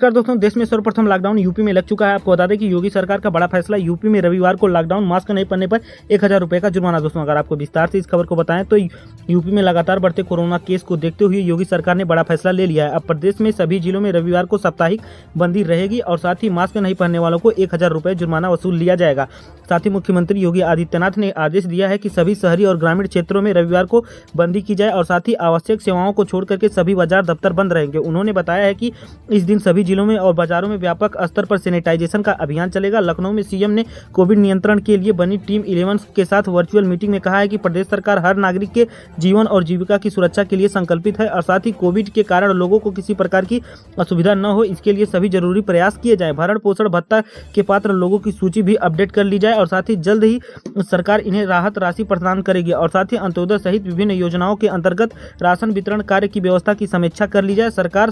नमस्कार दोस्तों, देश में सर्वप्रथम लॉकडाउन यूपी में लग चुका है। आपको बता दें कि योगी सरकार का बड़ा फैसला, यूपी में रविवार को लॉकडाउन, मास्क नहीं पहनने पर 1000 रुपये का जुर्माना। दोस्तों अगर आपको विस्तार से इस खबर को बताएं तो यूपी में लगातार बढ़ते कोरोना केस को देखते हुए योगी सरकार ने बड़ा फैसला ले लिया है। अब प्रदेश में सभी जिलों में रविवार को साप्ताहिक बंदी रहेगी और साथ ही मास्क नहीं पहनने वालों को 1000 रुपये जुर्माना वसूल लिया जाएगा। साथ ही मुख्यमंत्री योगी आदित्यनाथ ने आदेश दिया है कि सभी शहरी और ग्रामीण क्षेत्रों में रविवार को बंदी की जाए और साथ ही आवश्यक सेवाओं को छोड़ करके सभी बाजार दफ्तर बंद रहेंगे। उन्होंने बताया है कि इस दिन सभी जिलों में और बाजारों में व्यापक स्तर पर सैनिटाइजेशन का अभियान चलेगा। लखनऊ में सीएम ने कोविड नियंत्रण के लिए बनी टीम 11 के साथ वर्चुअल मीटिंग में कहा है कि प्रदेश सरकार हर नागरिक के जीवन और जीविका की सुरक्षा के लिए संकल्पित है और साथ ही कोविड के कारण लोगों को किसी प्रकार की असुविधा न हो, इसके लिए सभी जरूरी प्रयास किए जाए। भरण पोषण भत्ता के पात्र लोगों की सूची भी अपडेट कर ली जाए और साथ ही जल्द ही सरकार इन्हें राहत राशि प्रदान करेगी और साथ ही अंत्योदय सहित विभिन्न योजनाओं के अंतर्गत राशन वितरण कार्य की व्यवस्था की समीक्षा कर ली जाए। सरकार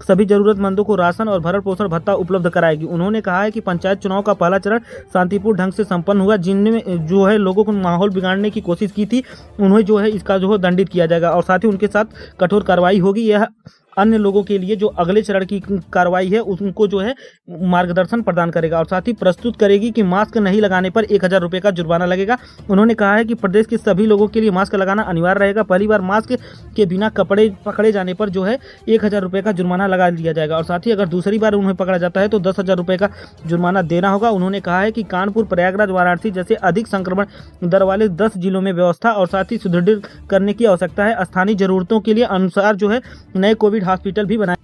सभी जरूरतमंदों को राशन और भरण पोषण भत्ता उपलब्ध कराएगी। उन्होंने कहा है कि पंचायत चुनाव का पहला चरण शांतिपूर्ण ढंग से संपन्न हुआ। जिनमें जो है लोगों को माहौल बिगाड़ने की कोशिश की थी, उन्हें जो है इसका जो है दंडित किया जाएगा और साथ ही उनके साथ कठोर कार्रवाई होगी। यह अन्य लोगों के लिए जो अगले चरण की कार्रवाई है उनको जो है मार्गदर्शन प्रदान करेगा और साथ ही प्रस्तुत करेगी कि मास्क नहीं लगाने पर 1000 रुपये का जुर्माना लगेगा। उन्होंने कहा है कि प्रदेश के सभी लोगों के लिए मास्क लगाना अनिवार्य रहेगा। पहली बार मास्क के बिना कपड़े पकड़े जाने पर जो है 1000 रुपये का जुर्माना लगा दिया जाएगा और साथ ही अगर दूसरी बार उन्हें पकड़ा जाता है तो 10,000 रुपये का जुर्माना देना होगा। उन्होंने कहा है कि कानपुर, प्रयागराज, वाराणसी जैसे अधिक संक्रमण दर वाले 10 जिलों में व्यवस्था और साथ ही सुदृढ़ करने की आवश्यकता है। स्थानीय जरूरतों के लिए अनुसार जो है नए कोविड हॉस्पिटल भी बनाए।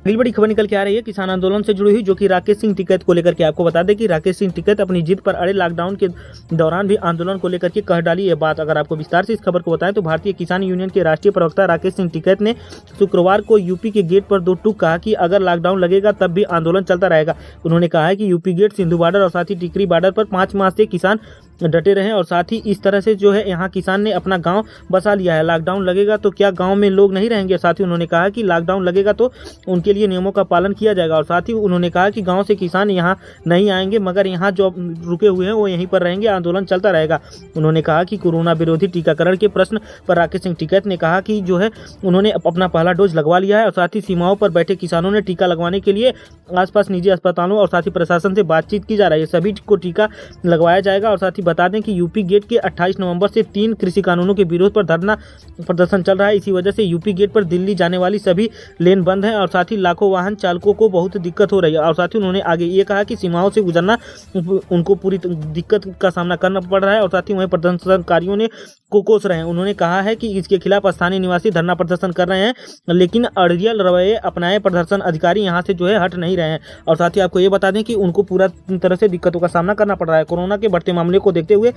अगली बड़ी खबर निकल के आ रही है किसान आंदोलन से जुड़ी हुई, जो कि राकेश सिंह टिकैत को लेकर के। आपको बता दें कि राकेश सिंह टिकैत अपनी जिद पर अड़े, लॉकडाउन के दौरान भी आंदोलन को लेकर के कह डाली ये बात। अगर आपको विस्तार से इस खबर को बताएं तो भारतीय किसान यूनियन के राष्ट्रीय प्रवक्ता राकेश सिंह टिकैत ने शुक्रवार को यूपी के गेट पर 2 टूक कहा कि अगर लॉकडाउन लगेगा तब भी आंदोलन चलता रहेगा। उन्होंने कहा है कि यूपी गेट, सिंधु बॉर्डर और साथ ही टिकरी बॉर्डर पर 5 माह से किसान डटे रहे और साथ ही इस तरह से जो है यहाँ किसान ने अपना गांव बसा लिया है। लॉकडाउन लगेगा तो क्या गांव में लोग नहीं रहेंगे? साथ ही उन्होंने कहा कि लॉकडाउन लगेगा तो उनके लिए नियमों का पालन किया जाएगा और साथ ही उन्होंने कहा कि गांव से किसान यहाँ नहीं आएंगे, मगर यहाँ जो रुके हुए हैं वो यहीं पर रहेंगे, आंदोलन चलता रहेगा। उन्होंने कहा कि कोरोना विरोधी टीकाकरण के प्रश्न पर राकेश सिंह टिकैत ने कहा कि जो है उन्होंने अपना पहला डोज लगवा लिया है और साथ ही सीमाओं पर बैठे किसानों ने टीका लगवाने के लिए आसपास निजी अस्पतालों और साथ ही प्रशासन से बातचीत की जा रही है। सभी को टीका लगवाया जाएगा और साथ ही बता दें कि यूपी गेट के 28 नवंबर से 3 कृषि कानूनों के विरोध पर धरना प्रदर्शन चल रहा है। इसी वजह से यूपी गेट पर दिल्ली जाने वाली सभी लेन बंद हैं और साथ ही लाखों वाहन चालकों को बहुत दिक्कत हो रही है और साथ ही उन्होंने आगे ये कहा कि सीमाओं से गुजरना उनको पूरी दिक्कत का सामना करना पड़ रहा है और साथ ही वहीं प्रदर्शनकारियों ने को कोस रहे हैं। उन्होंने कहा है कि इसके खिलाफ स्थानीय निवासी धरना प्रदर्शन कर रहे हैं, लेकिन अड़ियल रवैये अपनाए प्रदर्शन अधिकारी यहाँ से जो है हट नहीं रहे हैं और साथ ही आपको ये बता दें कि उनको पूरा तरह से दिक्कतों का सामना करना पड़ रहा है। कोरोना के बढ़ते मामले को देखते हुए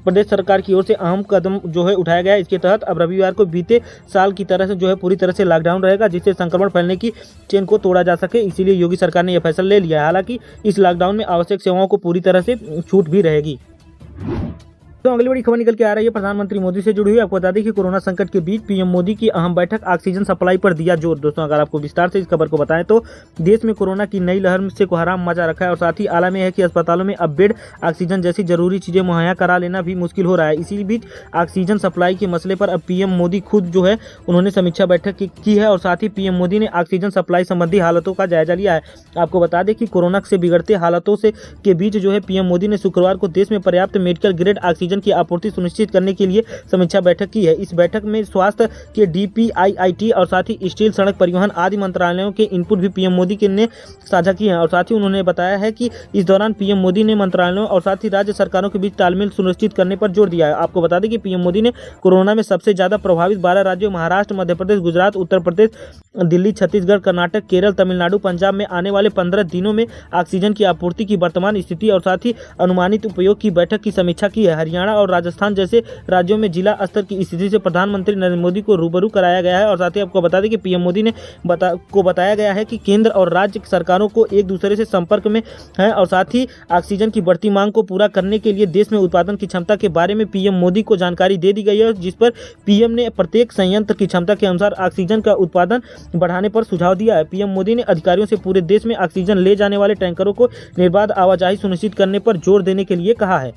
प्रदेश सरकार की ओर से अहम कदम जो है उठाया गया है। इसके तहत अब रविवार को बीते साल की तरह से जो है पूरी तरह से लॉकडाउन रहेगा, जिससे संक्रमण फैलने की चेन को तोड़ा जा सके। इसीलिए योगी सरकार ने यह फैसला ले लिया है। हालांकि इस लॉकडाउन में आवश्यक सेवाओं को पूरी तरह से छूट भी रहेगी। तो अगली बड़ी खबर निकल के आ रही है प्रधानमंत्री मोदी से जुड़ी हुई। आपको बता दें कि कोरोना संकट के बीच पीएम मोदी की अहम बैठक, ऑक्सीजन सप्लाई पर दिया जोर। दोस्तों अगर आपको विस्तार से इस खबर को बताएं तो देश में कोरोना की नई लहर से कोहराम मचा रखा है और साथ ही आला में है कि अस्पतालों में अब बेड, ऑक्सीजन जैसी जरूरी चीजें मुहैया करा लेना भी मुश्किल हो रहा है। इसी बीच ऑक्सीजन सप्लाई के मसले पर अब पीएम मोदी खुद जो है उन्होंने समीक्षा बैठक की है और साथ ही पीएम मोदी ने ऑक्सीजन सप्लाई संबंधी हालातों का जायजा लिया है। आपको बता दें कि कोरोना से बिगड़ते हालातों से के बीच जो है पीएम मोदी ने शुक्रवार को देश में पर्याप्त मेडिकल ग्रेड ऑक्सीजन की आपूर्ति सुनिश्चित करने के लिए समीक्षा बैठक की है। इस बैठक में स्वास्थ्य के डीपीआईआईटी और साथ ही स्टील, सड़क परिवहन आदि मंत्रालयों के इनपुट भी पीएम मोदी ने साझा किए हैं और साथ ही उन्होंने बताया है कि इस दौरान पीएम मोदी ने मंत्रालयों और साथ ही राज्य सरकारों के बीच तालमेल सुनिश्चित करने पर जोर दिया है। आपको बता दें कि पीएम मोदी ने कोरोना में सबसे ज्यादा प्रभावित 12 राज्यों महाराष्ट्र, मध्य प्रदेश, गुजरात, उत्तर प्रदेश, दिल्ली, छत्तीसगढ़, कर्नाटक, केरल, तमिलनाडु, पंजाब में आने वाले 15 दिनों में ऑक्सीजन की आपूर्ति की वर्तमान स्थिति और साथ ही अनुमानित उपयोग की बैठक की समीक्षा की है। हरियाणा और राजस्थान जैसे राज्यों में जिला स्तर की स्थिति से प्रधानमंत्री नरेंद्र मोदी को रूबरू कराया गया है और साथ ही आपको बता दें कि पीएम मोदी ने बताया गया है कि केंद्र और राज्य सरकारों को एक दूसरे से संपर्क में है और साथ ही ऑक्सीजन की बढ़ती मांग को पूरा करने के लिए देश में उत्पादन की क्षमता के बारे में पीएम मोदी को जानकारी दे दी गई है, जिस पर पीएम ने प्रत्येक संयंत्र की क्षमता के अनुसार ऑक्सीजन का उत्पादन बढ़ाने पर सुझाव दिया है। पीएम मोदी ने अधिकारियों से पूरे देश में ऑक्सीजन ले जाने वाले टैंकरों को निर्बाध आवाजाही सुनिश्चित करने पर जोर देने के लिए कहा है।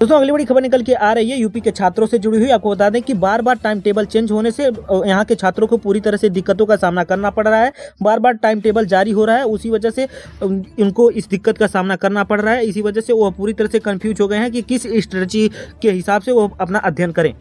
दोस्तों अगली बड़ी खबर निकल के आ रही है यूपी के छात्रों से जुड़ी हुई। आपको बता दें कि बार बार टाइम टेबल चेंज होने से यहाँ के छात्रों को पूरी तरह से दिक्कतों का सामना करना पड़ रहा है। बार बार टाइम टेबल जारी हो रहा है, उसी वजह से उनको इस दिक्कत का सामना करना पड़ रहा है। इसी वजह से वो पूरी तरह से कंफ्यूज हो गए हैं कि किस स्ट्रेटजी के हिसाब से वो अपना अध्ययन करें।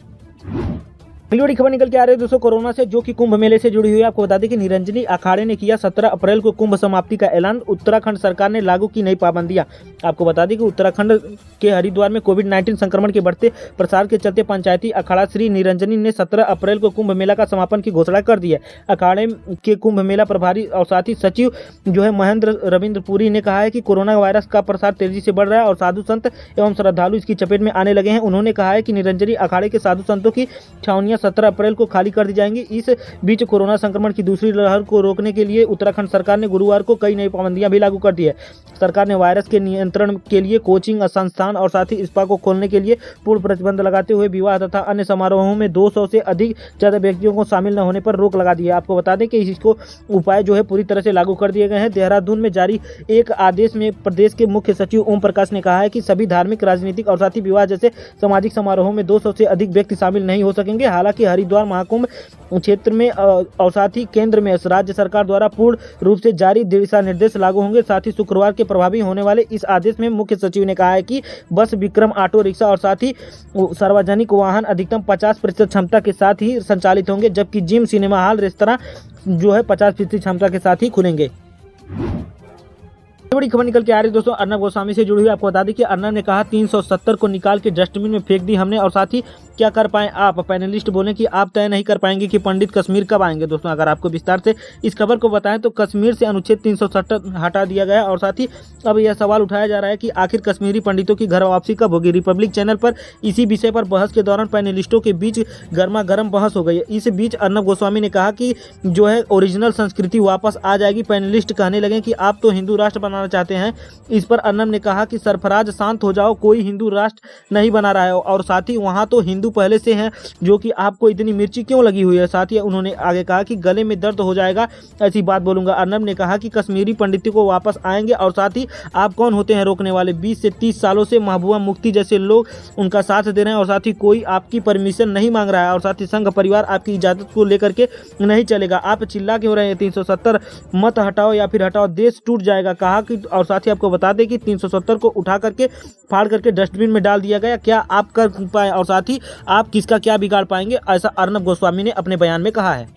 अगली बड़ी खबर निकल के आ रही है दोस्तों कोरोना से, जो कि कुंभ मेले से जुड़ी हुई है। आपको बता दें कि निरंजनी अखाड़े ने किया 17 अप्रैल को कुंभ समाप्ति का ऐलान। उत्तराखंड सरकार ने लागू की नई पाबंदियां। आपको बता दें कि उत्तराखंड के हरिद्वार में कोविड-19 संक्रमण के बढ़ते प्रसार के चलते पंचायती अखाड़ा श्री निरंजनी ने 17 अप्रैल को कुंभ मेला का समापन की घोषणा कर दी है। अखाड़े के कुंभ मेला प्रभारी और साथ ही सचिव जो है महेंद्र रविंद्र पुरी ने कहा है कि कोरोना वायरस का प्रसार तेजी से बढ़ रहा है और साधु संत एवं श्रद्धालु इसकी चपेट में आने लगे हैं। उन्होंने कहा है कि निरंजनी अखाड़े के साधु संतों की छावनियां 17 अप्रैल को खाली कर दी जाएंगी। इस बीच कोरोना संक्रमण की दूसरी लहर को रोकने के लिए उत्तराखंड सरकार ने गुरुवार को कई नई पाबंदियां भी लागू कर दी है। सरकार ने वायरस के नियंत्रण के लिए कोचिंग संस्थान और साथ ही स्पा को खोलने के लिए पूर्ण प्रतिबंध लगाते हुए विवाह तथा अन्य समारोहों में 200 से अधिक ज्यादा व्यक्तियों को शामिल न होने पर रोक लगा दी है। आपको बता दें कि इसको उपाय जो है पूरी तरह से लागू कर दिए गए हैं। देहरादून में जारी एक आदेश में प्रदेश के मुख्य सचिव ओम प्रकाश ने कहा है कि सभी धार्मिक, राजनीतिक और साथ ही विवाह जैसे सामाजिक समारोहों में 200 से अधिक व्यक्ति शामिल नहीं हो सकेंगे। हालांकि हरिद्वार महाकुंभ क्षेत्र में और साथ ही केंद्र में राज्य सरकार द्वारा पूर्ण रूप से जारी दिशा निर्देश लागू होंगे। साथ ही शुक्रवार के प्रभावी होने वाले इस आदेश में मुख्य सचिव ने कहा है कि बस, विक्रम, ऑटो रिक्शा और साथ ही सार्वजनिक वाहन अधिकतम 50% क्षमता के साथ ही संचालित होंगे, जबकि जिम, सिनेमा हॉल, रेस्तरां जो है 50% क्षमता के साथ ही खुलेंगे। बड़ी खबर निकल के आ रही है दोस्तों अर्नब गोस्वामी से जुड़ी हुई। आपको बता दें कि अर्नब ने कहा 370 को निकाल के डस्टबिन में फेंक दी हमने। और साथ ही क्या कर पाए आप, पैनलिस्ट बोले कि आप तय नहीं कर पाएंगे कि पंडित कश्मीर कब आएंगे। दोस्तों अगर आपको विस्तार से इस खबर को बताएं तो कश्मीर से अनुच्छेद 370 हटा दिया गया और साथ ही अब यह सवाल उठाया जा रहा है कि आखिर कश्मीरी पंडितों की घर वापसी कब होगी। रिपब्लिक चैनल पर इसी विषय पर बहस के दौरान पैनलिस्टों के बीच गर्मा गर्म बहस हो गई है। इस बीच अर्नब गोस्वामी ने कहा कि जो है ओरिजिनल संस्कृति वापस आ जाएगी। पैनलिस्ट कहने लगे कि आप तो हिंदू राष्ट्र बनाना चाहते हैं। इस पर अर्नब ने कहा कि सरफराज शांत हो जाओ, कोई हिंदू राष्ट्र नहीं बना रहा है और साथ ही वहां तो हिंदू पहले से हैं, जो कि आपको इतनी मिर्ची क्यों लगी हुई है। साथ ही उन्होंने आगे कहा कि गले में दर्द हो जाएगा ऐसी बात बोलूंगा। अर्नब ने कहा कि कश्मीरी पंडितों को वापस आएंगे और साथ ही आप कौन होते हैं रोकने वाले। 20 से 30 सालों से महबूबा मुफ्ती जैसे लोग उनका साथ दे रहे हैं और साथ ही कोई आपकी परमिशन नहीं मांग रहा है और साथ ही संघ परिवार आपकी इजाजत को लेकर के नहीं चलेगा। आप चिल्ला क्यों रहे हैं 370 मत हटाओ या फिर हटाओ, देश टूट जाएगा। कहा कि और साथ ही आपको बता दें कि 370 को उठा करके फाड़ करके डस्टबिन में डाल दिया गया। क्या आप कर पाए और साथ ही आप किसका क्या बिगाड़ पाएंगे, ऐसा अर्नब गोस्वामी ने अपने बयान में कहा है।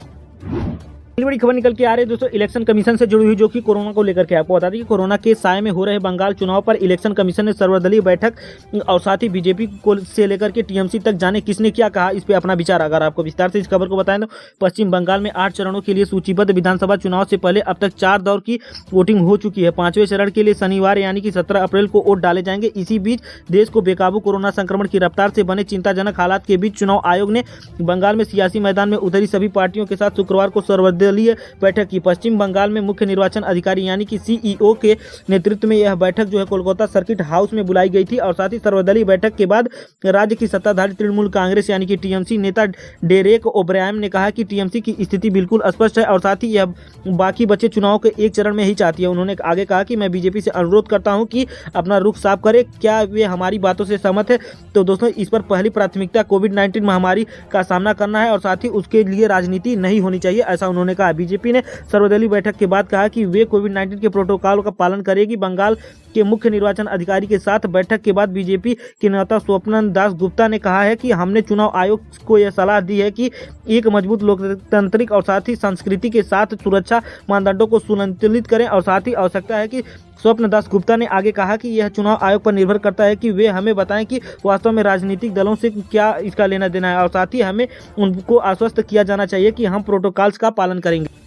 बड़ी खबर निकल के आ रही है दोस्तों इलेक्शन कमीशन से जुड़ी हुई, जो कि कोरोना को लेकर के। आपको बता दें कि कोरोना के साए में हो रहे बंगाल चुनाव पर इलेक्शन कमीशन ने सर्वदलीय बैठक और साथ ही बीजेपी को से लेकर के टीएमसी तक जाने किसने क्या कहा, इस पे अपना विचार। अगर आपको विस्तार से इस खबर को बताएं तो पश्चिम बंगाल में 8 चरणों के लिए सूचीबद्ध विधानसभा चुनाव से पहले अब तक 4 दौर की वोटिंग हो चुकी है। 5वें चरण के लिए शनिवार यानी कि 17 अप्रैल को वोट डाले जाएंगे। इसी बीच देश को बेकाबू कोरोना संक्रमण की रफ्तार से बने चिंताजनक हालात के बीच चुनाव आयोग ने बंगाल में सियासी मैदान में उतरी सभी पार्टियों के साथ शुक्रवार को सर्वदलीय बैठक की। पश्चिम बंगाल में मुख्य निर्वाचन अधिकारी यानी कि सीईओ के नेतृत्व में यह बैठक जो है कोलकाता सर्किट हाउस में बुलाई गई थी और साथ ही सर्वदलीय बैठक के बाद राज्य की सत्ताधारी तृणमूल कांग्रेस यानी कि टीएमसी नेता डेरेक ओब्रायन ने कहा कि टीएमसी की स्थिति बिल्कुल स्पष्ट है और साथ ही यह बाकी बचे चुनाव के एक चरण में ही चाहती है। उन्होंने आगे कहा कि मैं बीजेपी से अनुरोध करता हूं कि अपना रुख साफ करे, क्या वे हमारी बातों से सहमत है। तो दोस्तों इस पर पहली प्राथमिकता कोविड-19 महामारी का सामना करना है और साथ ही उसके लिए राजनीति नहीं होनी चाहिए, ऐसा उन्होंने कहा। बीजेपी ने सर्वदलीय बैठक के बाद कहा कि वे कोविड-19 के प्रोटोकॉल का पालन करेगी। बंगाल के मुख्य निर्वाचन अधिकारी के साथ बैठक के बाद बीजेपी के नेता स्वप्न दास गुप्ता ने कहा है कि हमने चुनाव आयोग को यह सलाह दी है कि एक मजबूत लोकतांत्रिक और साथ ही संस्कृति के साथ सुरक्षा मानदंडों को सुसंतुलित करें और साथ ही आवश्यकता है कि स्वप्न दास गुप्ता ने आगे कहा कि यह चुनाव आयोग पर निर्भर करता है कि वे हमें बताएं कि वास्तव में राजनीतिक दलों से क्या इसका लेना देना है और साथ ही हमें उनको आश्वस्त किया जाना चाहिए कि हम प्रोटोकॉल्स का पालन करेंगे।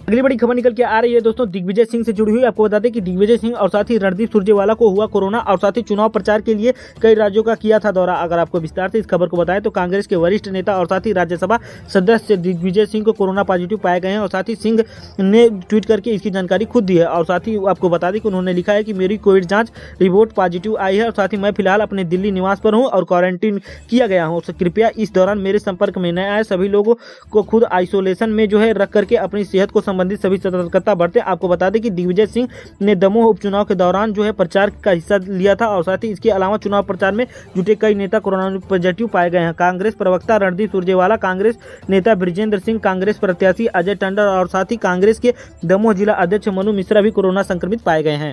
अगली बड़ी खबर निकल के आ रही है दोस्तों दिग्विजय सिंह से जुड़ी हुई। आपको बता दें कि दिग्विजय सिंह और साथ ही रणदीप सुरजेवाला को हुआ कोरोना और साथ ही चुनाव प्रचार के लिए कई राज्यों का किया था दौरा। अगर आपको विस्तार से इस खबर को बताएं तो कांग्रेस के वरिष्ठ नेता और साथ ही राज्यसभा सदस्य दिग्विजय सिंह को कोरोना पॉजिटिव पाए गए हैं और साथ ही सिंह ने ट्वीट करके इसकी जानकारी खुद दी है और साथ ही आपको बता दें कि उन्होंने लिखा है कि मेरी कोविड जाँच रिपोर्ट पॉजिटिव आई है और साथ ही मैं फिलहाल अपने दिल्ली निवास पर हूँ और क्वारंटीन किया गया हूँ। कृपया इस दौरान मेरे संपर्क में न आए, सभी लोगों को खुद आइसोलेशन में जो है रख करके अपनी सेहत को संबंधित सभी सतर्कता बरतें। आपको बता दें कि दिग्विजय सिंह ने दमोह उपचुनाव के दौरान जो है प्रचार का हिस्सा लिया था और साथ ही इसके अलावा चुनाव प्रचार में जुटे कई नेता कोरोना पॉजिटिव पाए गए हैं। कांग्रेस प्रवक्ता रणदीप सुरजेवाला, कांग्रेस नेता बृजेंद्र सिंह, कांग्रेस प्रत्याशी अजय टंडन और साथ ही कांग्रेस के दमोह जिला अध्यक्ष मनु मिश्रा भी कोरोना संक्रमित पाए गए हैं।